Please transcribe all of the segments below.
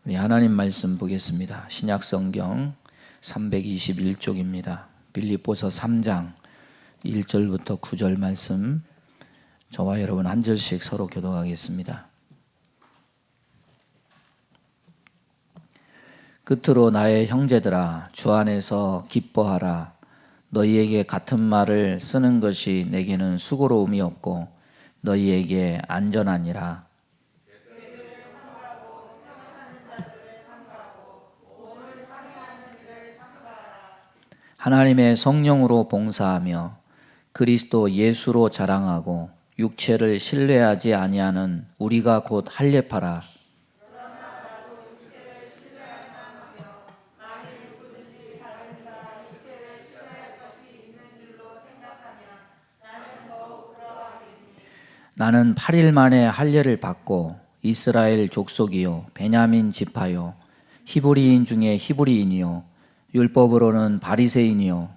우리 하나님 말씀 보겠습니다. 신약성경 321쪽입니다. 빌립보서 3장 1절부터 9절 말씀, 저와 여러분 한 절씩 서로 교독하겠습니다. 끝으로 나의 형제들아, 주 안에서 기뻐하라. 너희에게 같은 말을 쓰는 것이 내게는 수고로움이 없고 너희에게 안전하니라. 하나님의 성령으로 봉사하며 그리스도 예수로 자랑하고 육체를 신뢰하지 아니하는 우리가 곧 할례파라. 나는 8일 만에 할례를 받고 이스라엘 족속이요 베냐민 지파요 히브리인 중에 히브리인이요 율법으로는 바리새인이요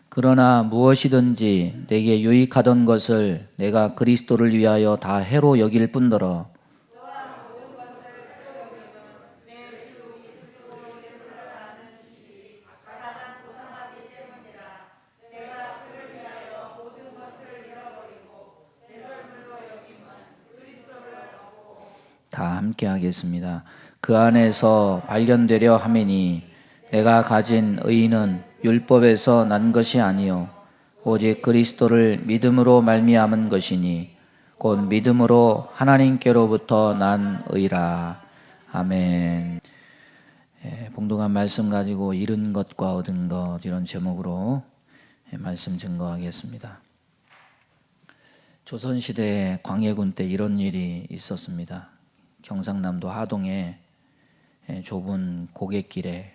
그러나 무엇이든지 내게 유익하던 것을 내가 그리스도를 위하여 다 해로 여길 뿐더러 다 함께 하겠습니다. 그 안에서 발견되려 함이니 내가 가진 의는 율법에서 난 것이 아니요 오직 그리스도를 믿음으로 말미암은 것이니 곧 믿음으로 하나님께로부터 난 의라. 아멘. 봉독한 말씀 가지고 잃은 것과 얻은 것, 이런 제목으로 말씀 증거하겠습니다. 조선시대 광해군 때 이런 일이 있었습니다. 경상남도 하동에 좁은 고갯길에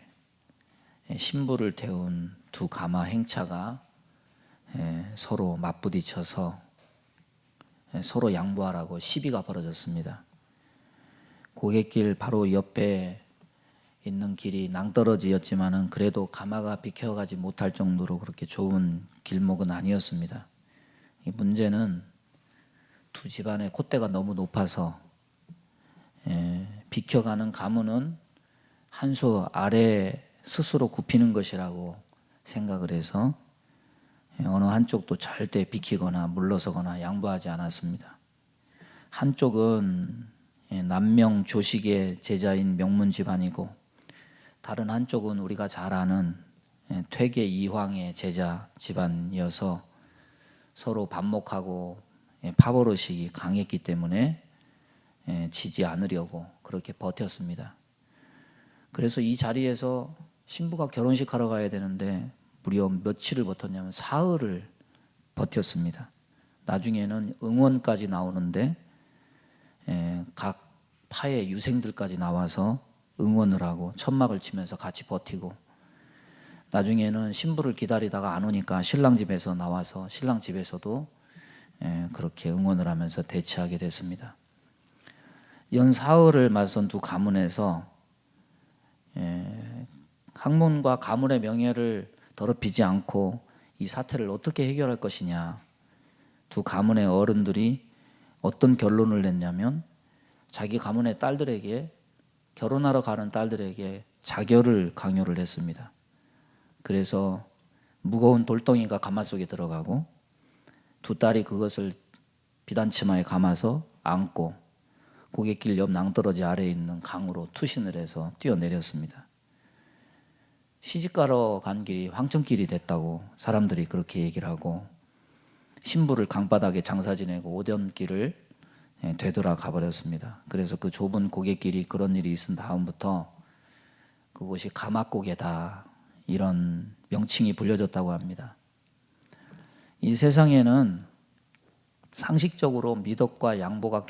신부를 태운 두 가마 행차가 서로 맞부딪혀서 서로 양보하라고 시비가 벌어졌습니다. 고갯길 바로 옆에 있는 길이 낭떠러지였지만은 그래도 가마가 비켜가지 못할 정도로 그렇게 좁은 길목은 아니었습니다. 이 문제는 두 집안의 콧대가 너무 높아서 비켜가는 가문은 한 수 아래 스스로 굽히는 것이라고 생각을 해서 어느 한쪽도 절대 비키거나 물러서거나 양보하지 않았습니다. 한쪽은 남명 조식의 제자인 명문 집안이고 다른 한쪽은 우리가 잘 아는 퇴계 이황의 제자 집안이어서 서로 반목하고 파벌의식이 강했기 때문에 지지 않으려고 그렇게 버텼습니다. 그래서 이 자리에서 신부가 결혼식 하러 가야 되는데 무려 며칠을 버텼냐면 사흘을 버텼습니다. 나중에는 응원까지 나오는데 각 파의 유생들까지 나와서 응원을 하고 천막을 치면서 같이 버티고, 나중에는 신부를 기다리다가 안 오니까 신랑 집에서 나와서 신랑 집에서도 그렇게 응원을 하면서 대치하게 됐습니다. 연 사흘을 맞선 두 가문에서 학문과 가문의 명예를 더럽히지 않고 이 사태를 어떻게 해결할 것이냐, 두 가문의 어른들이 어떤 결론을 냈냐면 자기 가문의 딸들에게, 결혼하러 가는 딸들에게 자결을 강요를 했습니다. 그래서 무거운 돌덩이가 가마 속에 들어가고 두 딸이 그것을 비단치마에 감아서 안고 고갯길 옆 낭떠러지 아래에 있는 강으로 투신을 해서 뛰어내렸습니다. 시집가러 간 길이 황천길이 됐다고 사람들이 그렇게 얘기를 하고, 신부를 강바닥에 장사 지내고 오던길을 되돌아 가버렸습니다. 그래서 그 좁은 고갯길이 그런 일이 있은 다음부터 그곳이 가마고개다, 이런 명칭이 불려졌다고 합니다. 이 세상에는 상식적으로 미덕과 양보가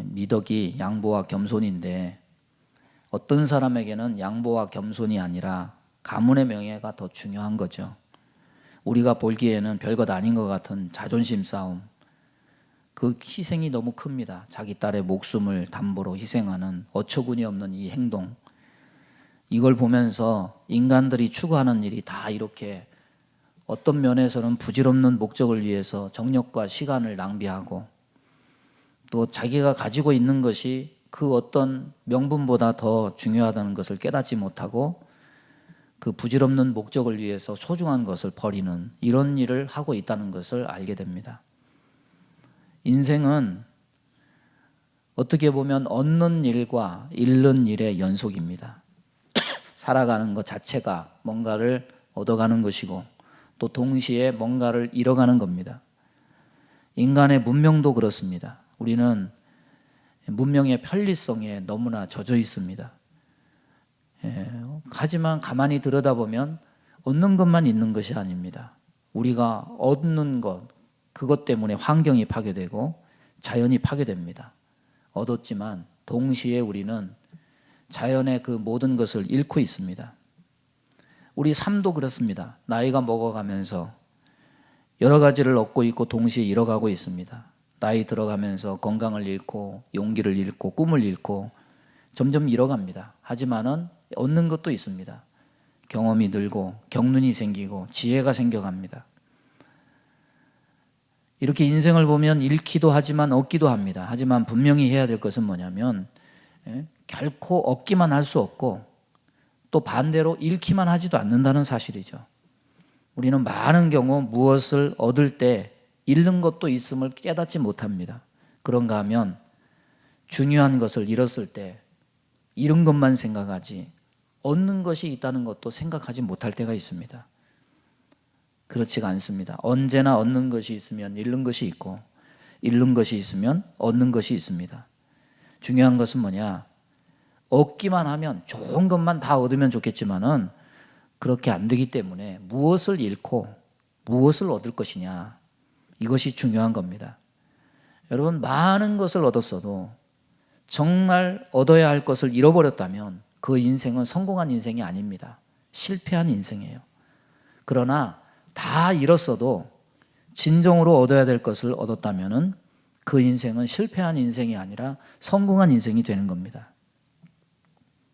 미덕이 양보와 겸손인데 어떤 사람에게는 양보와 겸손이 아니라 가문의 명예가 더 중요한 거죠. 우리가 보기에는 별것 아닌 것 같은 자존심 싸움, 그 희생이 너무 큽니다. 자기 딸의 목숨을 담보로 희생하는 어처구니 없는 이 행동, 이걸 보면서 인간들이 추구하는 일이 다 이렇게 어떤 면에서는 부질없는 목적을 위해서 정력과 시간을 낭비하고 또 자기가 가지고 있는 것이 그 어떤 명분보다 더 중요하다는 것을 깨닫지 못하고 그 부질없는 목적을 위해서 소중한 것을 버리는 이런 일을 하고 있다는 것을 알게 됩니다. 인생은 어떻게 보면 얻는 일과 잃는 일의 연속입니다. 살아가는 것 자체가 뭔가를 얻어가는 것이고 또 동시에 뭔가를 잃어가는 겁니다. 인간의 문명도 그렇습니다. 우리는 문명의 편리성에 너무나 젖어 있습니다. 하지만 가만히 들여다보면 얻는 것만 있는 것이 아닙니다. 우리가 얻는 것, 그것 때문에 환경이 파괴되고 자연이 파괴됩니다. 얻었지만 동시에 우리는 자연의 그 모든 것을 잃고 있습니다. 우리 삶도 그렇습니다. 나이가 먹어가면서 여러 가지를 얻고 있고 동시에 잃어가고 있습니다. 나이 들어가면서 건강을 잃고 용기를 잃고 꿈을 잃고 점점 잃어갑니다. 하지만은 얻는 것도 있습니다. 경험이 늘고 경륜이 생기고 지혜가 생겨갑니다. 이렇게 인생을 보면 잃기도 하지만 얻기도 합니다. 하지만 분명히 해야 될 것은 뭐냐면 결코 얻기만 할 수 없고 또 반대로 잃기만 하지도 않는다는 사실이죠. 우리는 많은 경우 무엇을 얻을 때 잃는 것도 있음을 깨닫지 못합니다. 그런가 하면 중요한 것을 잃었을 때 잃은 것만 생각하지 얻는 것이 있다는 것도 생각하지 못할 때가 있습니다. 그렇지가 않습니다. 언제나 얻는 것이 있으면 잃는 것이 있고 잃는 것이 있으면 얻는 것이 있습니다. 중요한 것은 뭐냐? 얻기만 하면 좋은 것만 다 얻으면 좋겠지만은 그렇게 안 되기 때문에 무엇을 잃고 무엇을 얻을 것이냐, 이것이 중요한 겁니다. 여러분, 많은 것을 얻었어도 정말 얻어야 할 것을 잃어버렸다면 그 인생은 성공한 인생이 아닙니다. 실패한 인생이에요. 그러나 다 잃었어도 진정으로 얻어야 될 것을 얻었다면 그 인생은 실패한 인생이 아니라 성공한 인생이 되는 겁니다.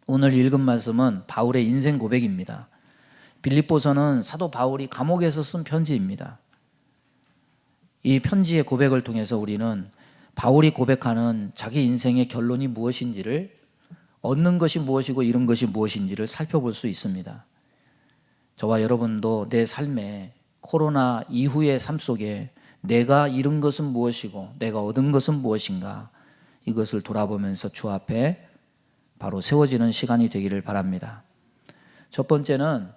오늘 읽은 말씀은 바울의 인생 고백입니다. 빌립보서는 사도 바울이 감옥에서 쓴 편지입니다. 이 편지의 고백을 통해서 우리는 바울이 고백하는 자기 인생의 결론이 무엇인지를, 얻는 것이 무엇이고 잃은 것이 무엇인지를 살펴볼 수 있습니다. 저와 여러분도 내 삶에 코로나 이후의 삶 속에 내가 잃은 것은 무엇이고 내가 얻은 것은 무엇인가, 이것을 돌아보면서 주 앞에 바로 세워지는 시간이 되기를 바랍니다. 첫 번째는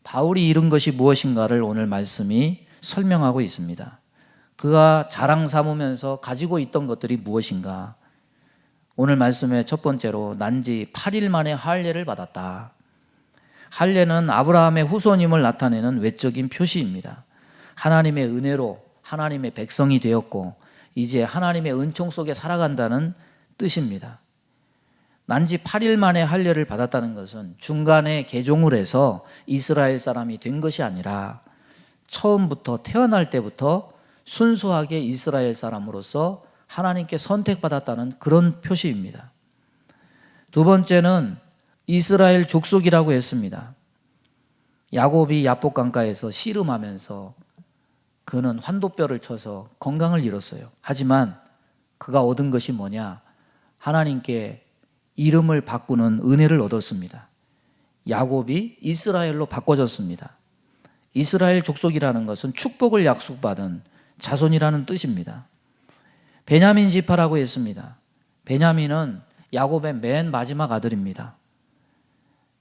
바울이 잃은 것이 무엇인가를 오늘 말씀이 설명하고 있습니다. 그가 자랑 삼으면서 가지고 있던 것들이 무엇인가. 오늘 말씀의 첫 번째로 난지 8일 만에 할례를 받았다. 할례는 아브라함의 후손임을 나타내는 외적인 표시입니다. 하나님의 은혜로 하나님의 백성이 되었고 이제 하나님의 은총 속에 살아간다는 뜻입니다. 난지 8일 만에 할례를 받았다는 것은 중간에 개종을 해서 이스라엘 사람이 된 것이 아니라 처음부터 태어날 때부터 순수하게 이스라엘 사람으로서 하나님께 선택받았다는 그런 표시입니다. 두 번째는 이스라엘 족속이라고 했습니다. 야곱이 야복 강가에서 씨름하면서 그는 환도뼈를 쳐서 건강을 잃었어요. 하지만 그가 얻은 것이 뭐냐? 하나님께 이름을 바꾸는 은혜를 얻었습니다. 야곱이 이스라엘로 바꿔졌습니다. 이스라엘 족속이라는 것은 축복을 약속받은 자손이라는 뜻입니다. 베냐민 지파라고 했습니다. 베냐민은 야곱의 맨 마지막 아들입니다.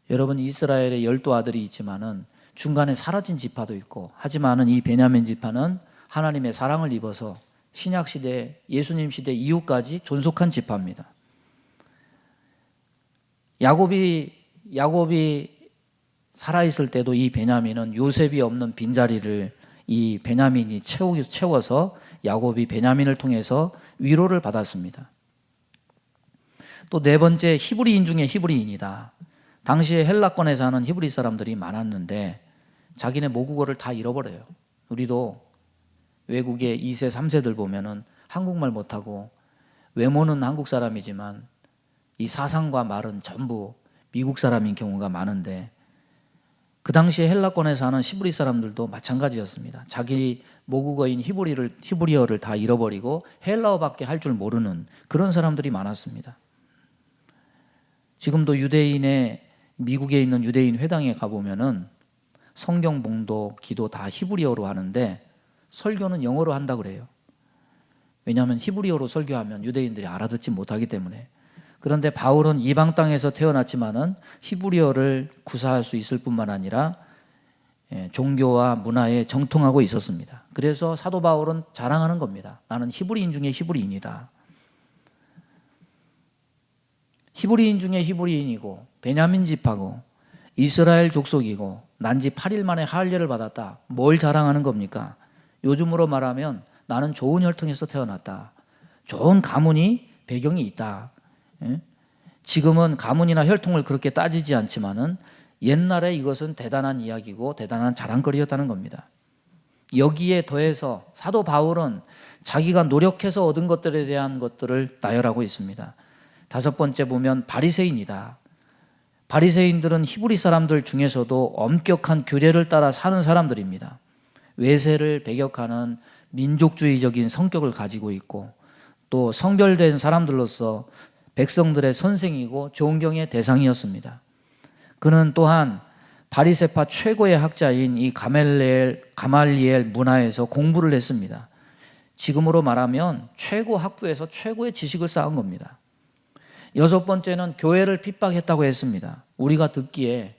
여러분, 이스라엘에 12아들이 있지만은 중간에 사라진 지파도 있고, 하지만은 이 베냐민 지파는 하나님의 사랑을 입어서 신약 시대, 예수님 시대 이후까지 존속한 지파입니다. 야곱이 살아있을 때도 이 베냐민은 요셉이 없는 빈자리를 이 베냐민이 채워서 야곱이 베냐민을 통해서 위로를 받았습니다. 또 네 번째, 히브리인 중에 히브리인이다. 당시에 헬라권에 사는 히브리 사람들이 많았는데 자기네 모국어를 다 잃어버려요. 우리도 외국의 2세, 3세들 보면은 한국말 못하고 외모는 한국 사람이지만 이 사상과 말은 전부 미국 사람인 경우가 많은데 그 당시에 헬라권에 사는 시브리 사람들도 마찬가지였습니다. 자기 모국어인 히브리어를 다 잃어버리고 헬라어밖에 할 줄 모르는 그런 사람들이 많았습니다. 지금도 미국에 있는 유대인 회당에 가보면은 성경 봉독, 기도 다 히브리어로 하는데 설교는 영어로 한다 그래요. 왜냐하면 히브리어로 설교하면 유대인들이 알아듣지 못하기 때문에. 그런데 바울은 이방 땅에서 태어났지만은 히브리어를 구사할 수 있을 뿐만 아니라 종교와 문화에 정통하고 있었습니다. 그래서 사도 바울은 자랑하는 겁니다. 나는 히브리인 중에 히브리인이다. 히브리인 중에 히브리인이고 베냐민 집하고 이스라엘 족속이고 난 지 8일 만에 할례를 받았다. 뭘 자랑하는 겁니까? 요즘으로 말하면 나는 좋은 혈통에서 태어났다. 좋은 가문이 배경이 있다. 지금은 가문이나 혈통을 그렇게 따지지 않지만은 옛날에 이것은 대단한 이야기고 대단한 자랑거리였다는 겁니다. 여기에 더해서 사도 바울은 자기가 노력해서 얻은 것들에 대한 것들을 나열하고 있습니다. 5번째 보면 바리새인이다. 바리새인들은 히브리 사람들 중에서도 엄격한 규례를 따라 사는 사람들입니다. 외세를 배격하는 민족주의적인 성격을 가지고 있고 또 성결된 사람들로서 백성들의 선생이고 존경의 대상이었습니다. 그는 또한 바리새파 최고의 학자인 이 가말리엘 문화에서 공부를 했습니다. 지금으로 말하면 최고 학부에서 최고의 지식을 쌓은 겁니다. 6번째는 교회를 핍박했다고 했습니다. 우리가 듣기에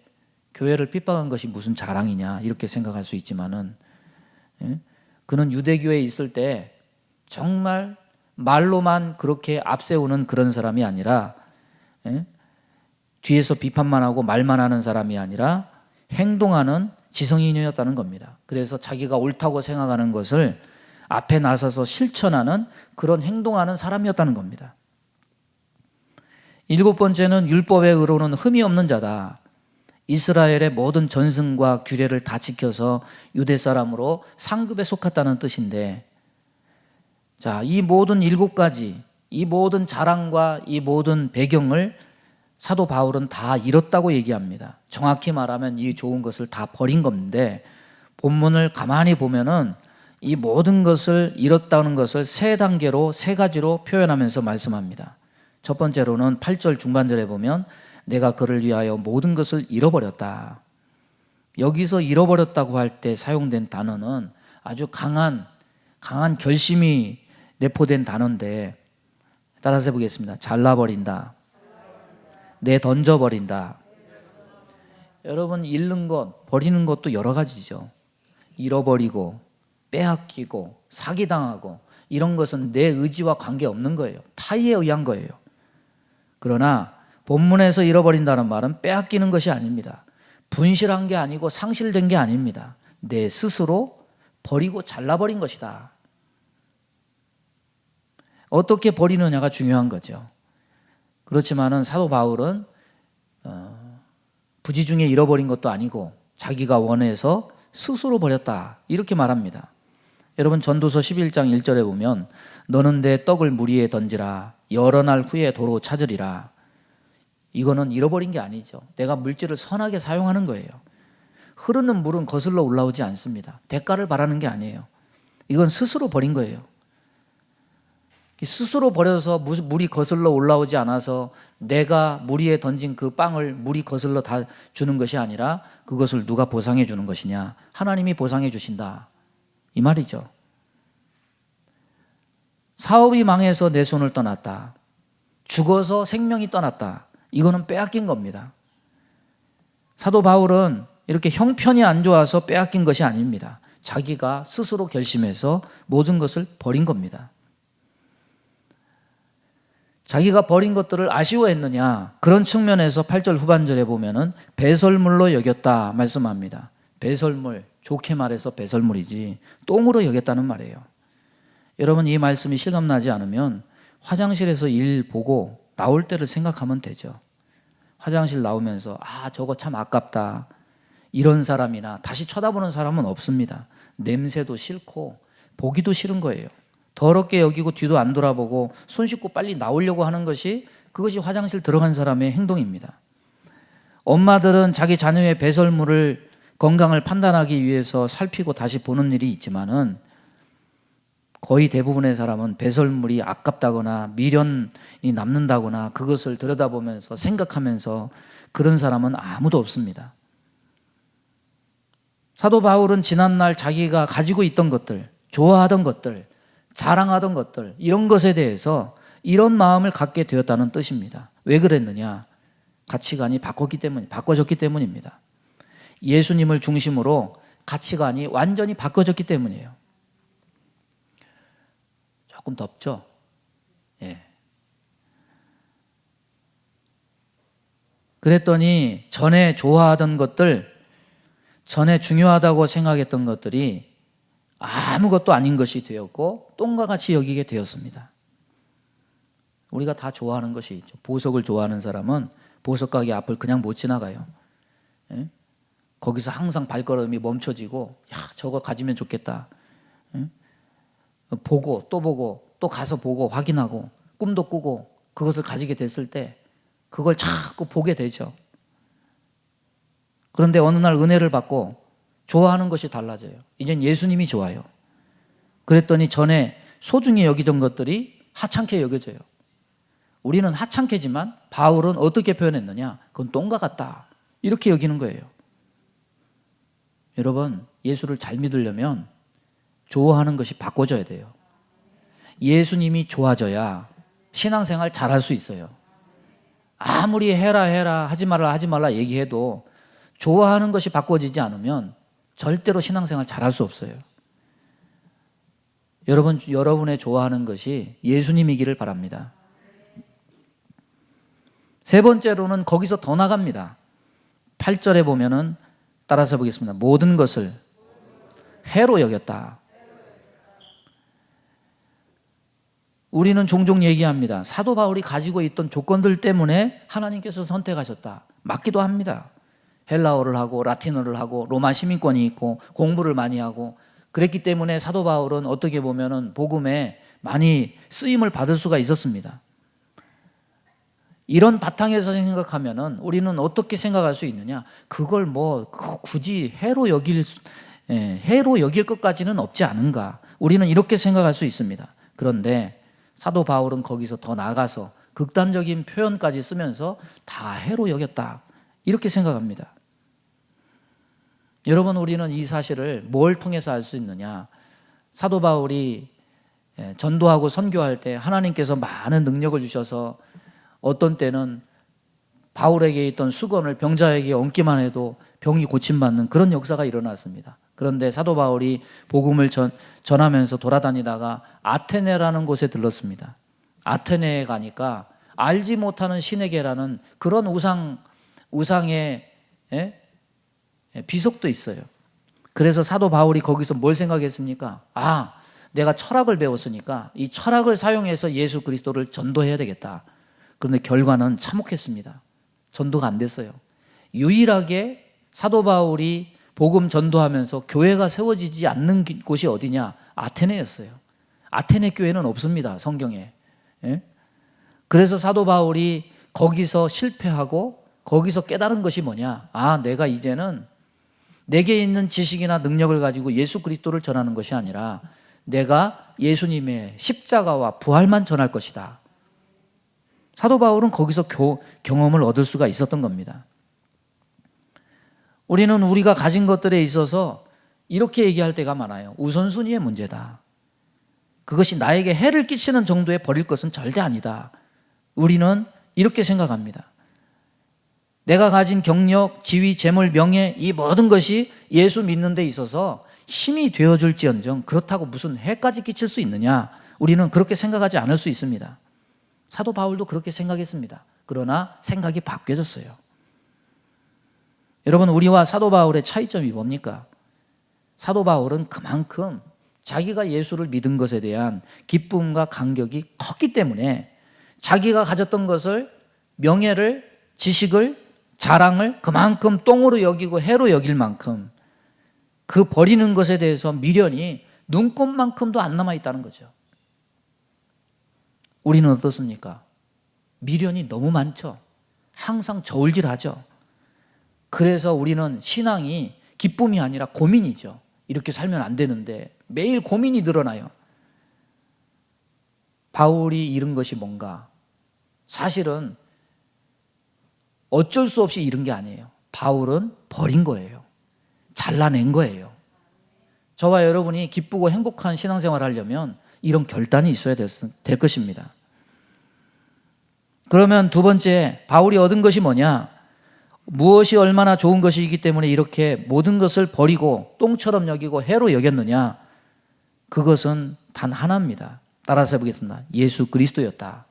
교회를 핍박한 것이 무슨 자랑이냐 이렇게 생각할 수 있지만은 그는 유대교회에 있을 때 정말 말로만 그렇게 앞세우는 그런 사람이 아니라 뒤에서 비판만 하고 말만 하는 사람이 아니라 행동하는 지성인이었다는 겁니다. 그래서 자기가 옳다고 생각하는 것을 앞에 나서서 실천하는 그런 행동하는 사람이었다는 겁니다. 7번째는 율법에 의로는 흠이 없는 자다. 이스라엘의 모든 전승과 규례를 다 지켜서 유대 사람으로 상급에 속했다는 뜻인데, 자, 이 모든 7가지, 이 모든 자랑과 이 모든 배경을 사도 바울은 다 잃었다고 얘기합니다. 정확히 말하면 이 좋은 것을 다 버린 건데, 본문을 가만히 보면은 이 모든 것을 잃었다는 것을 3단계로 3가지로 표현하면서 말씀합니다. 첫 번째로는 8절 중반절에 보면 내가 그를 위하여 모든 것을 잃어버렸다. 여기서 잃어버렸다고 할 때 사용된 단어는 아주 강한 결심이 내포된 단어인데, 따라서 해보겠습니다. 잘라버린다, 내던져버린다. 여러분, 잃는 것, 버리는 것도 여러 가지죠. 잃어버리고 빼앗기고 사기당하고 이런 것은 내 의지와 관계없는 거예요. 타의에 의한 거예요. 그러나 본문에서 잃어버린다는 말은 빼앗기는 것이 아닙니다. 분실한 게 아니고 상실된 게 아닙니다. 내 스스로 버리고 잘라버린 것이다. 어떻게 버리느냐가 중요한 거죠. 그렇지만은 사도 바울은 부지 중에 잃어버린 것도 아니고 자기가 원해서 스스로 버렸다 이렇게 말합니다. 여러분, 전도서 11장 1절에 보면 너는 내 떡을 물 위에 던지라, 여러 날 후에 도로 찾으리라. 이거는 잃어버린 게 아니죠. 내가 물질을 선하게 사용하는 거예요. 흐르는 물은 거슬러 올라오지 않습니다. 대가를 바라는 게 아니에요. 이건 스스로 버린 거예요. 스스로 버려서 물이 거슬러 올라오지 않아서 내가 물 위에 던진 그 빵을 물이 거슬러 다 주는 것이 아니라 그것을 누가 보상해 주는 것이냐? 하나님이 보상해 주신다 이 말이죠. 사업이 망해서 내 손을 떠났다, 죽어서 생명이 떠났다, 이거는 빼앗긴 겁니다. 사도 바울은 이렇게 형편이 안 좋아서 빼앗긴 것이 아닙니다. 자기가 스스로 결심해서 모든 것을 버린 겁니다. 자기가 버린 것들을 아쉬워했느냐? 그런 측면에서 8절 후반절에 보면은 배설물로 여겼다 말씀합니다. 배설물, 좋게 말해서 배설물이지 똥으로 여겼다는 말이에요. 여러분, 이 말씀이 실감나지 않으면 화장실에서 일 보고 나올 때를 생각하면 되죠. 화장실 나오면서 저거 참 아깝다, 이런 사람이나 다시 쳐다보는 사람은 없습니다. 냄새도 싫고 보기도 싫은 거예요. 더럽게 여기고 뒤도 안 돌아보고 손 씻고 빨리 나오려고 하는 것이, 그것이 화장실 들어간 사람의 행동입니다. 엄마들은 자기 자녀의 배설물을 건강을 판단하기 위해서 살피고 다시 보는 일이 있지만은 거의 대부분의 사람은 배설물이 아깝다거나 미련이 남는다거나 그것을 들여다보면서 생각하면서 그런 사람은 아무도 없습니다. 사도 바울은 지난날 자기가 가지고 있던 것들, 좋아하던 것들, 자랑하던 것들, 이런 것에 대해서 이런 마음을 갖게 되었다는 뜻입니다. 왜 그랬느냐? 가치관이 바꿔졌기 때문입니다. 예수님을 중심으로 가치관이 완전히 바꿔졌기 때문이에요. 조금 덥죠? 예. 그랬더니 전에 좋아하던 것들, 전에 중요하다고 생각했던 것들이 아무것도 아닌 것이 되었고 똥과 같이 여기게 되었습니다. 우리가 다 좋아하는 것이 있죠. 보석을 좋아하는 사람은 보석 가게 앞을 그냥 못 지나가요. 예? 거기서 항상 발걸음이 멈춰지고 야, 저거 가지면 좋겠다. 예? 보고 또 가서 보고 확인하고 꿈도 꾸고 그것을 가지게 됐을 때 그걸 자꾸 보게 되죠. 그런데 어느 날 은혜를 받고 좋아하는 것이 달라져요. 이젠 예수님이 좋아요. 그랬더니 전에 소중히 여기던 것들이 하찮게 여겨져요. 우리는 하찮게지만 바울은 어떻게 표현했느냐? 그건 똥과 같다. 이렇게 여기는 거예요. 여러분, 예수를 잘 믿으려면 좋아하는 것이 바꿔져야 돼요. 예수님이 좋아져야 신앙생활 잘할 수 있어요. 아무리 해라 하지 말라 얘기해도 좋아하는 것이 바꿔지지 않으면 절대로 신앙생활 잘할 수 없어요. 여러분의 좋아하는 것이 예수님이기를 바랍니다. 세 번째로는 거기서 더 나갑니다. 8절에 보면은 따라서 보겠습니다. 모든 것을 해로 여겼다. 우리는 종종 얘기합니다. 사도 바울이 가지고 있던 조건들 때문에 하나님께서 선택하셨다. 맞기도 합니다. 헬라어를 하고 라틴어를 하고 로마 시민권이 있고 공부를 많이 하고 그랬기 때문에 사도 바울은 어떻게 보면은 복음에 많이 쓰임을 받을 수가 있었습니다. 이런 바탕에서 생각하면은 우리는 어떻게 생각할 수 있느냐? 그걸 굳이 해로 여길 것까지는 없지 않은가? 우리는 이렇게 생각할 수 있습니다. 그런데 사도 바울은 거기서 더 나아가서 극단적인 표현까지 쓰면서 다 해로 여겼다. 이렇게 생각합니다. 여러분, 우리는 이 사실을 뭘 통해서 알 수 있느냐? 사도 바울이 전도하고 선교할 때 하나님께서 많은 능력을 주셔서 어떤 때는 바울에게 있던 수건을 병자에게 얹기만 해도 병이 고침받는 그런 역사가 일어났습니다. 그런데 사도 바울이 복음을 전하면서 돌아다니다가 아테네라는 곳에 들렀습니다. 아테네에 가니까 알지 못하는 신에게라는 그런 우상의 비석도 있어요. 그래서 사도 바울이 거기서 뭘 생각했습니까? 내가 철학을 배웠으니까 이 철학을 사용해서 예수 그리스도를 전도해야 되겠다. 그런데 결과는 참혹했습니다. 전도가 안 됐어요. 유일하게 사도 바울이 복음 전도하면서 교회가 세워지지 않는 곳이 어디냐? 아테네였어요. 아테네 교회는 없습니다. 성경에. 그래서 사도 바울이 거기서 실패하고 거기서 깨달은 것이 뭐냐? 내가 이제는 내게 있는 지식이나 능력을 가지고 예수 그리스도를 전하는 것이 아니라 내가 예수님의 십자가와 부활만 전할 것이다. 사도 바울은 거기서 경험을 얻을 수가 있었던 겁니다. 우리는 우리가 가진 것들에 있어서 이렇게 얘기할 때가 많아요. 우선순위의 문제다. 그것이 나에게 해를 끼치는 정도에 버릴 것은 절대 아니다. 우리는 이렇게 생각합니다. 내가 가진 경력, 지위, 재물, 명예 이 모든 것이 예수 믿는 데 있어서 힘이 되어줄지언정 그렇다고 무슨 해까지 끼칠 수 있느냐? 우리는 그렇게 생각하지 않을 수 있습니다. 사도 바울도 그렇게 생각했습니다. 그러나 생각이 바뀌어졌어요. 여러분, 우리와 사도 바울의 차이점이 뭡니까? 사도 바울은 그만큼 자기가 예수를 믿은 것에 대한 기쁨과 감격이 컸기 때문에 자기가 가졌던 것을, 명예를, 지식을, 자랑을 그만큼 똥으로 여기고 해로 여길 만큼 그 버리는 것에 대해서 미련이 눈곱만큼도 안 남아있다는 거죠. 우리는 어떻습니까? 미련이 너무 많죠. 항상 저울질하죠. 그래서 우리는 신앙이 기쁨이 아니라 고민이죠. 이렇게 살면 안 되는데 매일 고민이 늘어나요. 바울이 잃은 것이 뭔가? 사실은 어쩔 수 없이 잃은 게 아니에요. 바울은 버린 거예요. 잘라낸 거예요. 저와 여러분이 기쁘고 행복한 신앙생활을 하려면 이런 결단이 있어야 될 것입니다. 그러면 두 번째, 바울이 얻은 것이 뭐냐? 무엇이 얼마나 좋은 것이기 때문에 이렇게 모든 것을 버리고 똥처럼 여기고 해로 여겼느냐? 그것은 단 하나입니다. 따라서 해보겠습니다. 예수 그리스도였다.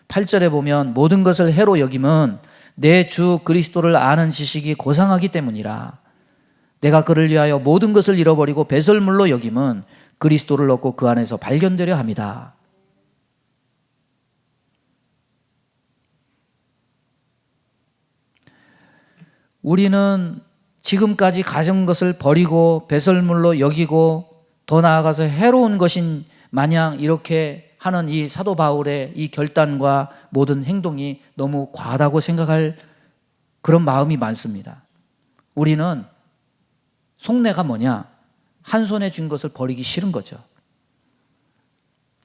8절에 보면 모든 것을 해로 여김은 내 주 그리스도를 아는 지식이 고상하기 때문이라. 내가 그를 위하여 모든 것을 잃어버리고 배설물로 여김은 그리스도를 얻고 그 안에서 발견되려 함이다. 우리는 지금까지 가진 것을 버리고 배설물로 여기고 더 나아가서 해로운 것인 마냥 이렇게 하는 이 사도 바울의 이 결단과 모든 행동이 너무 과하다고 생각할 그런 마음이 많습니다. 우리는 속내가 뭐냐? 한 손에 쥔 것을 버리기 싫은 거죠.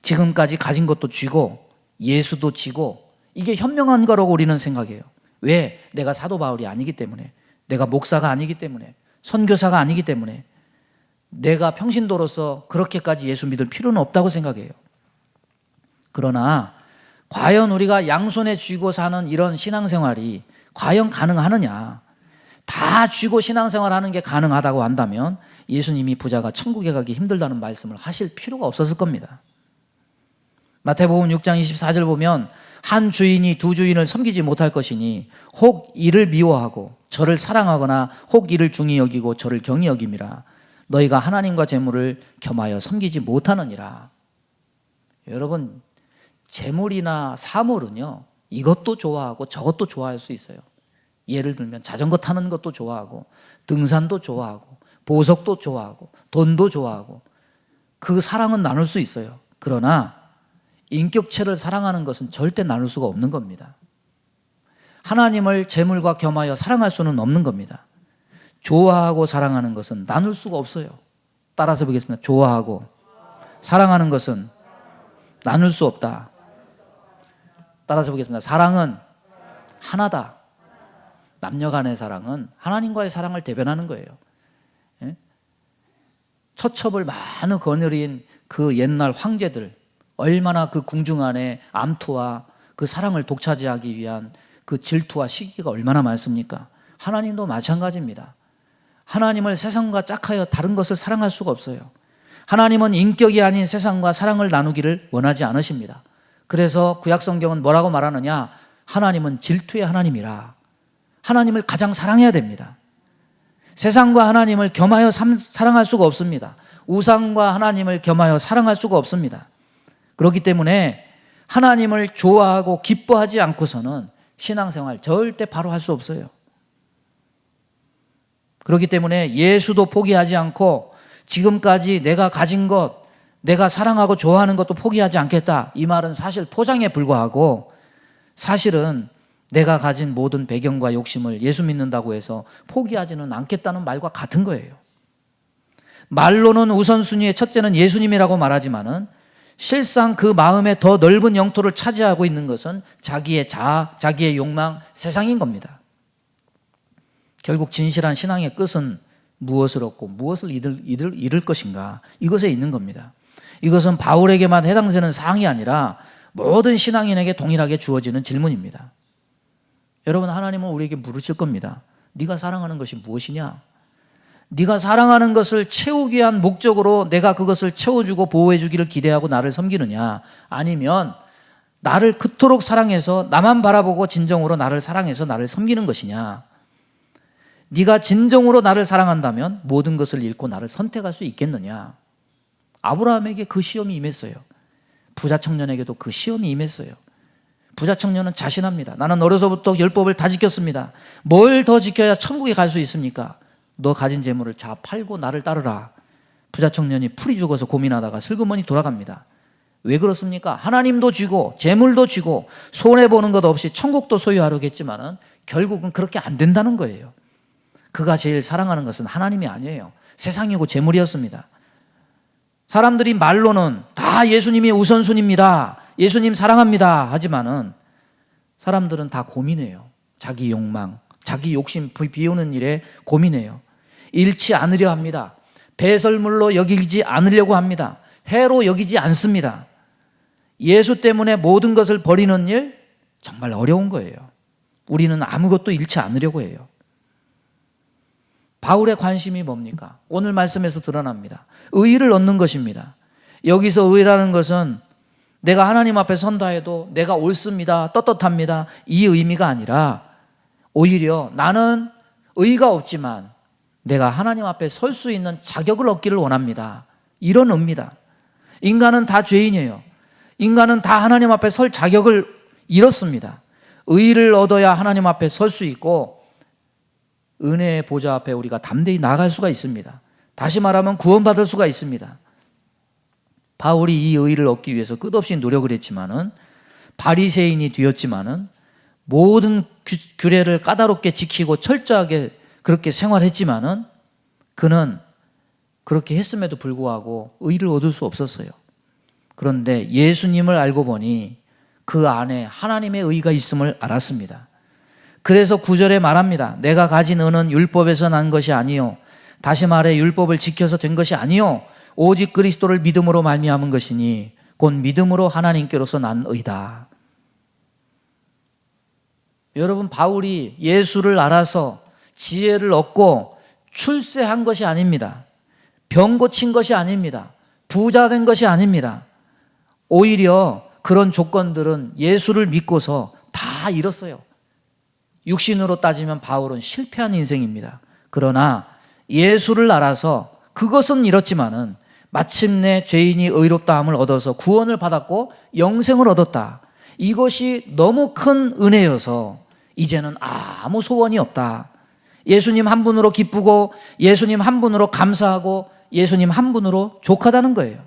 지금까지 가진 것도 쥐고 예수도 지고 이게 현명한 거라고 우리는 생각해요. 왜? 내가 사도 바울이 아니기 때문에, 내가 목사가 아니기 때문에, 선교사가 아니기 때문에, 내가 평신도로서 그렇게까지 예수 믿을 필요는 없다고 생각해요. 그러나 과연 우리가 양손에 쥐고 사는 이런 신앙생활이 과연 가능하느냐? 다 쥐고 신앙생활하는 게 가능하다고 한다면 예수님이 부자가 천국에 가기 힘들다는 말씀을 하실 필요가 없었을 겁니다. 마태복음 6장 24절 보면 한 주인이 두 주인을 섬기지 못할 것이니 혹 이를 미워하고 저를 사랑하거나 혹 이를 중히 여기고 저를 경히 여김이라. 너희가 하나님과 재물을 겸하여 섬기지 못하느니라. 여러분, 재물이나 사물은요, 이것도 좋아하고 저것도 좋아할 수 있어요. 예를 들면 자전거 타는 것도 좋아하고 등산도 좋아하고 보석도 좋아하고 돈도 좋아하고 그 사랑은 나눌 수 있어요. 그러나 인격체를 사랑하는 것은 절대 나눌 수가 없는 겁니다. 하나님을 재물과 겸하여 사랑할 수는 없는 겁니다. 좋아하고 사랑하는 것은 나눌 수가 없어요. 따라서 보겠습니다. 좋아하고 사랑하는 것은 나눌 수 없다. 따라서 보겠습니다. 사랑은 하나다. 남녀 간의 사랑은 하나님과의 사랑을 대변하는 거예요. 처첩을 많이 거느린 그 옛날 황제들, 얼마나 그 궁중 안에 암투와 그 사랑을 독차지하기 위한 그 질투와 시기가 얼마나 많습니까? 하나님도 마찬가지입니다. 하나님을 세상과 짝하여 다른 것을 사랑할 수가 없어요. 하나님은 인격이 아닌 세상과 사랑을 나누기를 원하지 않으십니다. 그래서 구약 성경은 뭐라고 말하느냐? 하나님은 질투의 하나님이라. 하나님을 가장 사랑해야 됩니다. 세상과 하나님을 겸하여 사랑할 수가 없습니다. 우상과 하나님을 겸하여 사랑할 수가 없습니다. 그렇기 때문에 하나님을 좋아하고 기뻐하지 않고서는 신앙생활 절대 바로 할 수 없어요. 그렇기 때문에 예수도 포기하지 않고 지금까지 내가 가진 것, 내가 사랑하고 좋아하는 것도 포기하지 않겠다. 이 말은 사실 포장에 불과하고 사실은 내가 가진 모든 배경과 욕심을 예수 믿는다고 해서 포기하지는 않겠다는 말과 같은 거예요. 말로는 우선순위의 첫째는 예수님이라고 말하지만은 실상 그 마음의 더 넓은 영토를 차지하고 있는 것은 자기의 자아, 자기의 욕망, 세상인 겁니다. 결국 진실한 신앙의 끝은 무엇을 얻고 무엇을 잃을 것인가, 이것에 있는 겁니다. 이것은 바울에게만 해당되는 사항이 아니라 모든 신앙인에게 동일하게 주어지는 질문입니다. 여러분, 하나님은 우리에게 물으실 겁니다. 네가 사랑하는 것이 무엇이냐? 네가 사랑하는 것을 채우기 위한 목적으로 내가 그것을 채워주고 보호해주기를 기대하고 나를 섬기느냐? 아니면 나를 그토록 사랑해서 나만 바라보고 진정으로 나를 사랑해서 나를 섬기는 것이냐? 네가 진정으로 나를 사랑한다면 모든 것을 잃고 나를 선택할 수 있겠느냐? 아브라함에게 그 시험이 임했어요. 부자 청년에게도 그 시험이 임했어요. 부자 청년은 자신합니다. 나는 어려서부터 율법을 다 지켰습니다. 뭘 더 지켜야 천국에 갈 수 있습니까? 너 가진 재물을 다 팔고 나를 따르라. 부자 청년이 풀이 죽어서 고민하다가 슬그머니 돌아갑니다. 왜 그렇습니까? 하나님도 쥐고 재물도 쥐고 손해보는 것 없이 천국도 소유하려고 했지만은 결국은 그렇게 안 된다는 거예요. 그가 제일 사랑하는 것은 하나님이 아니에요. 세상이고 재물이었습니다. 사람들이 말로는 다 예수님이 우선순위입니다, 예수님 사랑합니다 하지만은 사람들은 다 고민해요. 자기 욕망, 자기 욕심 비우는 일에 고민해요. 잃지 않으려 합니다. 배설물로 여기지 않으려고 합니다. 해로 여기지 않습니다. 예수 때문에 모든 것을 버리는 일 정말 어려운 거예요. 우리는 아무것도 잃지 않으려고 해요. 바울의 관심이 뭡니까? 오늘 말씀에서 드러납니다. 의를 얻는 것입니다. 여기서 의라는 것은 내가 하나님 앞에 선다 해도 내가 옳습니다, 떳떳합니다, 이 의미가 아니라 오히려 나는 의가 없지만 내가 하나님 앞에 설 수 있는 자격을 얻기를 원합니다, 이런 의미다. 인간은 다 죄인이에요. 인간은 다 하나님 앞에 설 자격을 잃었습니다. 의를 얻어야 하나님 앞에 설 수 있고 은혜의 보좌 앞에 우리가 담대히 나아갈 수가 있습니다. 다시 말하면 구원받을 수가 있습니다. 바울이 이 의를 얻기 위해서 끝없이 노력을 했지만은, 바리새인이 되었지만은, 모든 규례를 까다롭게 지키고 철저하게 그렇게 생활했지만은 그는 그렇게 했음에도 불구하고 의를 얻을 수 없었어요. 그런데 예수님을 알고 보니 그 안에 하나님의 의가 있음을 알았습니다. 그래서 9절에 말합니다. 내가 가진 의는 율법에서 난 것이 아니요, 다시 말해 율법을 지켜서 된 것이 아니요, 오직 그리스도를 믿음으로 말미암은 것이니 곧 믿음으로 하나님께로서 난 의다. 여러분, 바울이 예수를 알아서 지혜를 얻고 출세한 것이 아닙니다. 병 고친 것이 아닙니다. 부자 된 것이 아닙니다. 오히려 그런 조건들은 예수를 믿고서 다 잃었어요. 육신으로 따지면 바울은 실패한 인생입니다. 그러나 예수를 알아서 그것은 잃었지만은 마침내 죄인이 의롭다함을 얻어서 구원을 받았고 영생을 얻었다. 이것이 너무 큰 은혜여서 이제는 아무 소원이 없다. 예수님 한 분으로 기쁘고 예수님 한 분으로 감사하고 예수님 한 분으로 족하다는 거예요.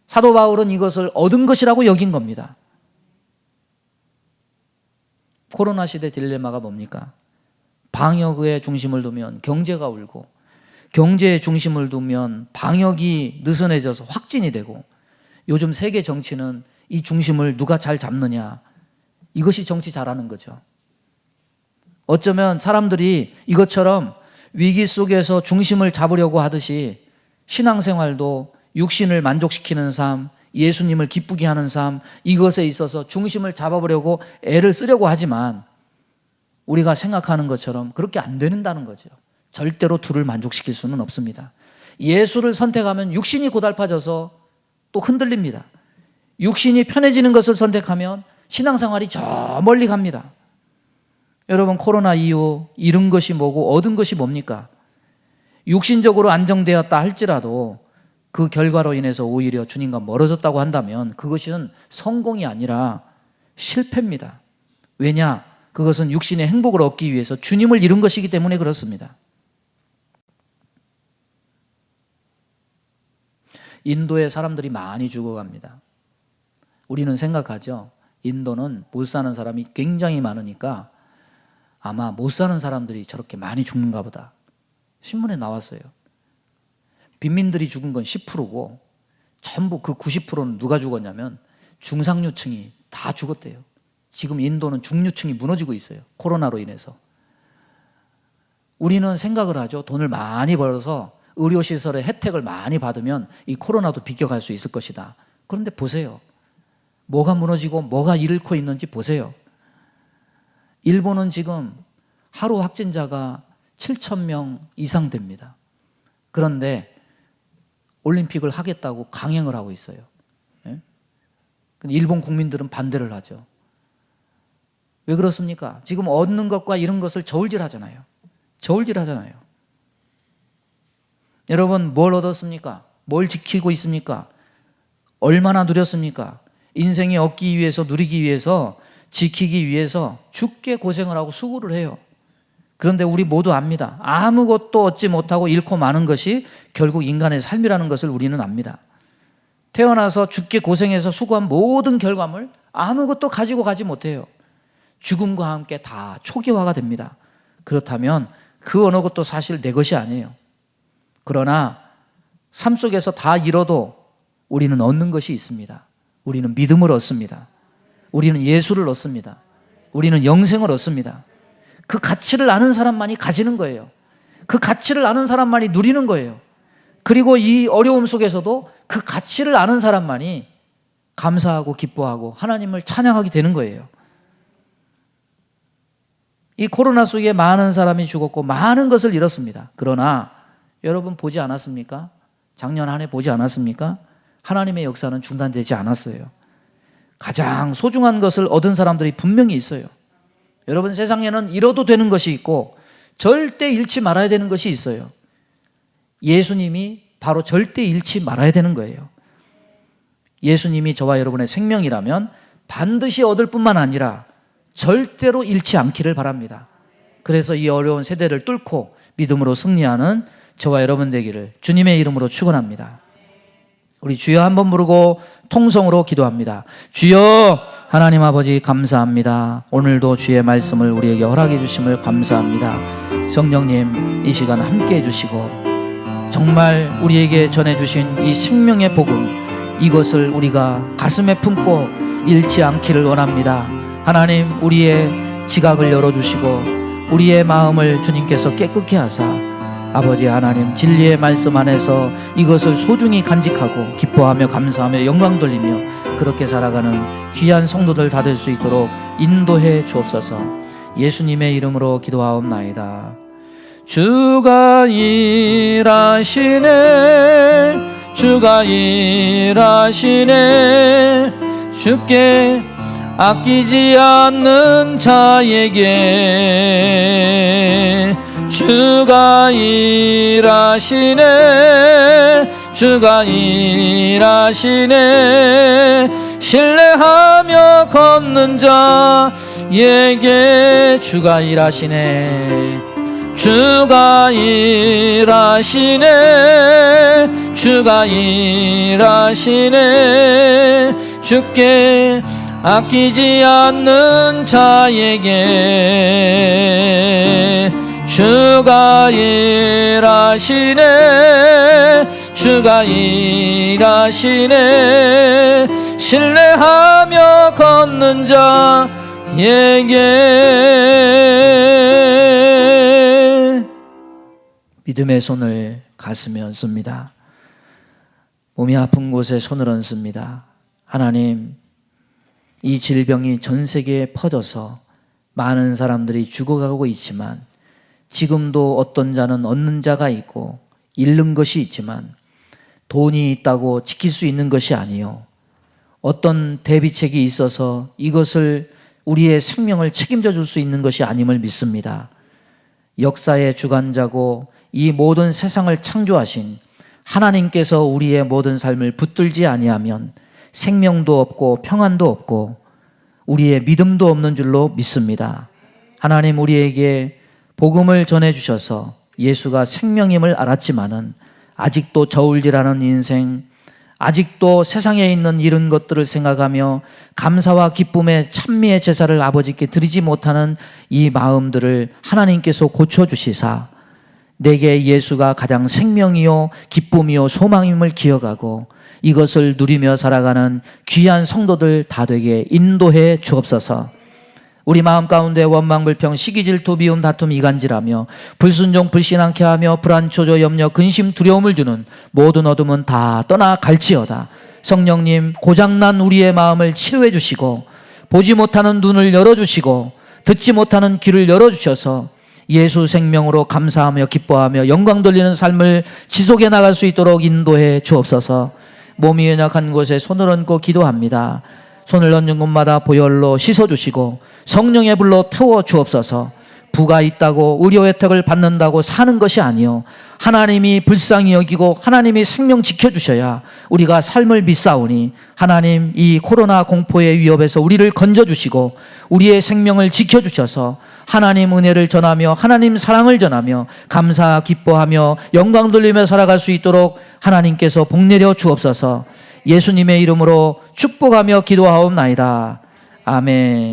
사도 바울은 이것을 얻은 것이라고 여긴 겁니다. 코로나 시대 딜레마가 뭡니까? 방역에 중심을 두면 경제가 울고, 경제에 중심을 두면 방역이 느슨해져서 확진이 되고, 요즘 세계 정치는 이 중심을 누가 잘 잡느냐, 이것이 정치 잘하는 거죠. 어쩌면 사람들이 이것처럼 위기 속에서 중심을 잡으려고 하듯이 신앙생활도 육신을 만족시키는 삶, 예수님을 기쁘게 하는 삶, 이것에 있어서 중심을 잡아보려고 애를 쓰려고 하지만 우리가 생각하는 것처럼 그렇게 안 된다는 거죠. 절대로 둘을 만족시킬 수는 없습니다. 예수를 선택하면 육신이 고달파져서 또 흔들립니다. 육신이 편해지는 것을 선택하면 신앙생활이 저 멀리 갑니다. 여러분, 코로나 이후 잃은 것이 뭐고 얻은 것이 뭡니까? 육신적으로 안정되었다 할지라도 그 결과로 인해서 오히려 주님과 멀어졌다고 한다면 그것은 성공이 아니라 실패입니다. 왜냐? 그것은 육신의 행복을 얻기 위해서 주님을 잃은 것이기 때문에 그렇습니다. 인도에 사람들이 많이 죽어갑니다. 우리는 생각하죠. 인도는 못 사는 사람이 굉장히 많으니까 아마 못 사는 사람들이 저렇게 많이 죽는가 보다. 신문에 나왔어요. 빈민들이 죽은 건 10%고 전부 그 90%는 누가 죽었냐면 중상류층이 다 죽었대요. 지금 인도는 중류층이 무너지고 있어요. 코로나로 인해서. 우리는 생각을 하죠. 돈을 많이 벌어서 의료시설의 혜택을 많이 받으면 이 코로나도 비껴갈 수 있을 것이다. 그런데 보세요. 뭐가 무너지고 뭐가 잃고 있는지 보세요. 일본은 지금 하루 확진자가 7,000명 이상 됩니다. 그런데 올림픽을 하겠다고 강행을 하고 있어요. 예? 일본 국민들은 반대를 하죠. 왜 그렇습니까? 지금 얻는 것과 잃은 것을 저울질하잖아요. 저울질하잖아요. 여러분, 뭘 얻었습니까? 뭘 지키고 있습니까? 얼마나 누렸습니까? 인생이 얻기 위해서, 누리기 위해서, 지키기 위해서 죽게 고생을 하고 수고를 해요. 그런데 우리 모두 압니다. 아무것도 얻지 못하고 잃고 마는 것이 결국 인간의 삶이라는 것을 우리는 압니다. 태어나서 죽게 고생해서 수고한 모든 결과물 아무것도 가지고 가지 못해요. 죽음과 함께 다 초기화가 됩니다. 그렇다면 그 어느 것도 사실 내 것이 아니에요. 그러나 삶 속에서 다 잃어도 우리는 얻는 것이 있습니다. 우리는 믿음을 얻습니다. 우리는 예수를 얻습니다. 우리는 영생을 얻습니다. 그 가치를 아는 사람만이 가지는 거예요. 그 가치를 아는 사람만이 누리는 거예요. 그리고 이 어려움 속에서도 그 가치를 아는 사람만이 감사하고 기뻐하고 하나님을 찬양하게 되는 거예요. 이 코로나 속에 많은 사람이 죽었고 많은 것을 잃었습니다. 그러나 여러분 보지 않았습니까? 작년 한 해 보지 않았습니까? 하나님의 역사는 중단되지 않았어요. 가장 소중한 것을 얻은 사람들이 분명히 있어요. 여러분, 세상에는 잃어도 되는 것이 있고 절대 잃지 말아야 되는 것이 있어요. 예수님이 바로 절대 잃지 말아야 되는 거예요. 예수님이 저와 여러분의 생명이라면 반드시 얻을 뿐만 아니라 절대로 잃지 않기를 바랍니다. 그래서 이 어려운 세대를 뚫고 믿음으로 승리하는 저와 여러분 되기를 주님의 이름으로 축원합니다. 우리 주여 한번 부르고 통성으로 기도합니다. 주여, 하나님 아버지 감사합니다. 오늘도 주의 말씀을 우리에게 허락해 주심을 감사합니다. 성령님, 이 시간 함께 해주시고 정말 우리에게 전해주신 이 생명의 복음, 이것을 우리가 가슴에 품고 잃지 않기를 원합니다. 하나님, 우리의 지각을 열어주시고 우리의 마음을 주님께서 깨끗게 하사 아버지 하나님, 진리의 말씀 안에서 이것을 소중히 간직하고 기뻐하며 감사하며 영광 돌리며 그렇게 살아가는 귀한 성도들 다 될 수 있도록 인도해 주옵소서. 예수님의 이름으로 기도하옵나이다. 주가 일하시네, 주가 일하시네. 주께 아끼지 않는 자에게 주가 일하시네, 주가 일하시네. 신뢰하며 걷는 자에게 주가 일하시네, 주가 일하시네, 주가 일하시네. 주께 아끼지 않는 자에게 주가 일하시네, 주가 일하시네. 신뢰하며 걷는 자에게 믿음의 손을 가슴에 얹습니다. 몸이 아픈 곳에 손을 얹습니다. 하나님, 이 질병이 전 세계에 퍼져서 많은 사람들이 죽어가고 있지만 지금도 어떤 자는 얻는 자가 있고 잃는 것이 있지만 돈이 있다고 지킬 수 있는 것이 아니요, 어떤 대비책이 있어서 이것을 우리의 생명을 책임져 줄 수 있는 것이 아님을 믿습니다. 역사의 주관자고 이 모든 세상을 창조하신 하나님께서 우리의 모든 삶을 붙들지 아니하면 생명도 없고 평안도 없고 우리의 믿음도 없는 줄로 믿습니다. 하나님, 우리에게 복음을 전해주셔서 예수가 생명임을 알았지만은 아직도 저울질하는 인생, 아직도 세상에 있는 이런 것들을 생각하며 감사와 기쁨의 찬미의 제사를 아버지께 드리지 못하는 이 마음들을 하나님께서 고쳐주시사 내게 예수가 가장 생명이요 기쁨이요 소망임을 기억하고 이것을 누리며 살아가는 귀한 성도들 다 되게 인도해 주옵소서. 우리 마음 가운데 원망, 불평, 시기, 질투, 미움, 다툼, 이간질하며 불순종, 불신앙케 하며 불안, 초조, 염려, 근심, 두려움을 주는 모든 어둠은 다 떠나 갈지어다. 성령님, 고장난 우리의 마음을 치료해 주시고 보지 못하는 눈을 열어주시고 듣지 못하는 귀를 열어주셔서 예수 생명으로 감사하며 기뻐하며 영광 돌리는 삶을 지속해 나갈 수 있도록 인도해 주옵소서. 몸이 연약한 곳에 손을 얹고 기도합니다. 손을 얹는 곳마다 보혈로 씻어주시고 성령의 불로 태워주옵소서. 부가 있다고 의료 혜택을 받는다고 사는 것이 아니요, 하나님이 불쌍히 여기고 하나님이 생명 지켜주셔야 우리가 삶을 믿사오니 하나님, 이 코로나 공포의 위협에서 우리를 건져주시고 우리의 생명을 지켜주셔서 하나님 은혜를 전하며 하나님 사랑을 전하며 감사 기뻐하며 영광 돌리며 살아갈 수 있도록 하나님께서 복내려 주옵소서. 예수님의 이름으로 축복하며 기도하옵나이다. 아멘.